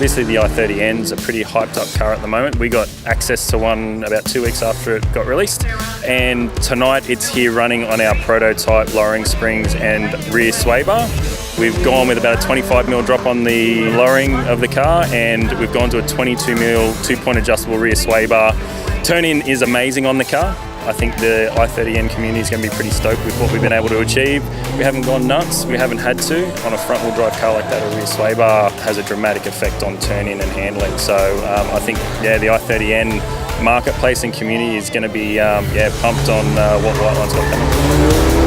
Obviously the i30N is a pretty hyped up car at the moment. We got access to one about 2 weeks after it got released, and tonight it's here running on our prototype lowering springs and rear sway bar. We've gone with about a 25mm drop on the lowering of the car, and we've gone to a 22mm 2-point adjustable rear sway bar. Turn-in is amazing on the car. I think the i30N community is going to be pretty stoked with what we've been able to achieve. We haven't gone nuts, we haven't had to. On a front-wheel drive car like that, a rear sway bar has a dramatic effect on turn-in and handling. So I think, yeah, the i30N marketplace and community is going to be pumped on what Whiteline's got coming.